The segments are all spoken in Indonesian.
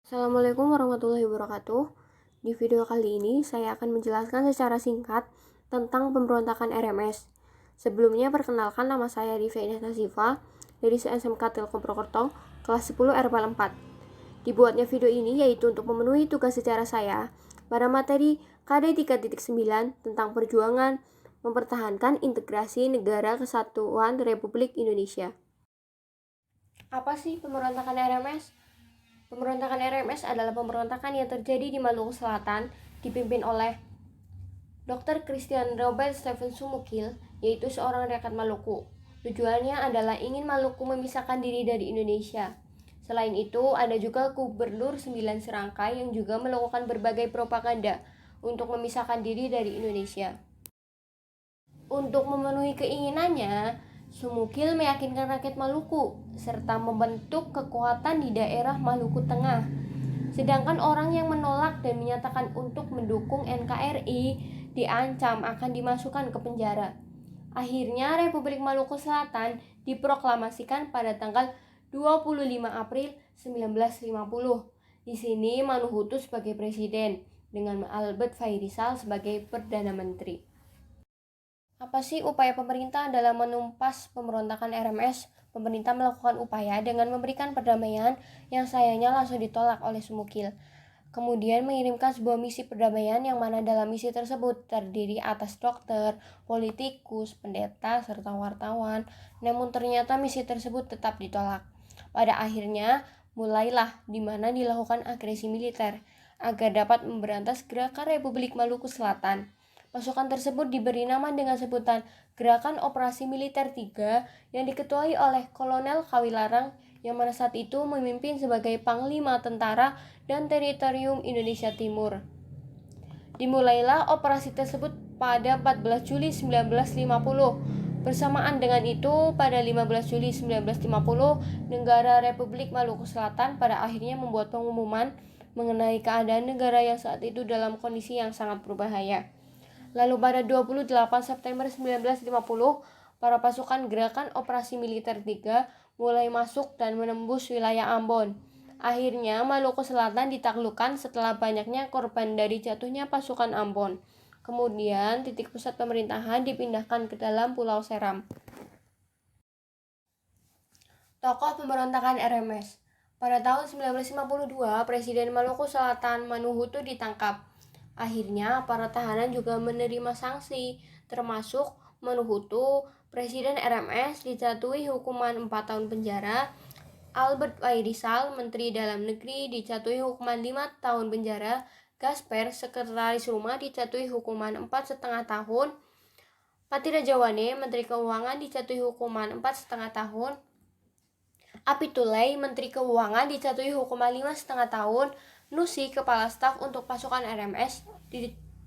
Assalamualaikum warahmatullahi wabarakatuh. Di video kali ini saya akan menjelaskan secara singkat tentang pemberontakan RMS. Sebelumnya perkenalkan, nama saya Diva Indah Siva dari SMK Telkom Purwokerto, kelas 10 RPL 4. Dibuatnya video ini yaitu untuk memenuhi tugas sejarah saya pada materi KD 3.9 tentang perjuangan mempertahankan integrasi Negara Kesatuan Republik Indonesia. Apa sih pemberontakan RMS? Pemberontakan RMS adalah pemberontakan yang terjadi di Maluku Selatan dipimpin oleh Dr. Christian Robert Stephen Sumukil, yaitu seorang rakyat Maluku. Tujuannya adalah ingin Maluku memisahkan diri dari Indonesia. Selain itu, ada juga Gubernur 9 Serangkai yang juga melakukan berbagai propaganda untuk memisahkan diri dari Indonesia. Untuk memenuhi keinginannya, Sumukil meyakinkan rakyat Maluku serta membentuk kekuatan di daerah Maluku Tengah. Sedangkan orang yang menolak dan menyatakan untuk mendukung NKRI diancam akan dimasukkan ke penjara. Akhirnya Republik Maluku Selatan diproklamasikan pada tanggal 25 April 1950. Di sini Manuhutu sebagai presiden dengan Albert Fairisal sebagai Perdana Menteri. Apa sih upaya pemerintah dalam menumpas pemberontakan RMS? Pemerintah melakukan upaya dengan memberikan perdamaian yang sayangnya langsung ditolak oleh Sumukil. Kemudian mengirimkan sebuah misi perdamaian yang mana dalam misi tersebut terdiri atas dokter, politikus, pendeta, serta wartawan. Namun ternyata misi tersebut tetap ditolak. Pada akhirnya mulailah di mana dilakukan agresi militer agar dapat memberantas gerakan Republik Maluku Selatan. Pasukan tersebut diberi nama dengan sebutan Gerakan Operasi Militer 3 yang diketuai oleh Kolonel Kawilarang yang pada saat itu memimpin sebagai Panglima Tentara dan Teritorium Indonesia Timur. Dimulailah operasi tersebut pada 14 Juli 1950. Bersamaan dengan itu, pada 15 Juli 1950, negara Republik Maluku Selatan pada akhirnya membuat pengumuman mengenai keadaan negara yang saat itu dalam kondisi yang sangat berbahaya. Lalu pada 28 September 1950, para pasukan Gerakan Operasi Militer 3 mulai masuk dan menembus wilayah Ambon. Akhirnya Maluku Selatan ditaklukkan setelah banyaknya korban dari jatuhnya pasukan Ambon. Kemudian titik pusat pemerintahan dipindahkan ke dalam Pulau Seram. Tokoh pemberontakan RMS. Pada tahun 1952, Presiden Maluku Selatan Manuhutu ditangkap. Akhirnya, para tahanan juga menerima sanksi, termasuk Manuhutu. Presiden RMS dijatuhi hukuman 4 tahun penjara. Albert Fairisal, Menteri Dalam Negeri, dijatuhi hukuman 5 tahun penjara. Gasper, Sekretaris Rumah, dijatuhi hukuman 4,5 tahun. Patirajawane, Menteri Keuangan, dijatuhi hukuman 4,5 tahun. Apitulai, Menteri Keuangan, dijatuhi hukuman 5,5 tahun. Nusi, Kepala Staf untuk pasukan RMS,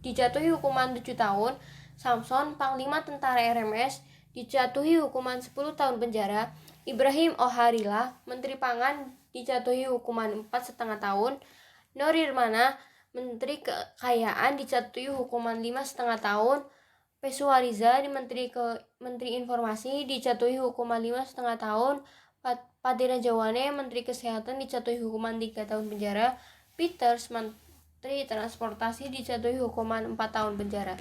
dijatuhi hukuman 7 tahun. Samson, Panglima Tentara RMS, dijatuhi hukuman 10 tahun penjara. Ibrahim Oharila, Menteri Pangan, dijatuhi hukuman 4,5 tahun. Norirmana, Menteri Kekayaan, dijatuhi hukuman 5,5 tahun. Pesuariza, Menteri Informasi, dijatuhi hukuman 5,5 tahun. Patirajawane, Menteri Kesehatan, dijatuhi hukuman 3 tahun penjara. Peters, Menteri Transportasi, dijatuhi hukuman 4 tahun penjara.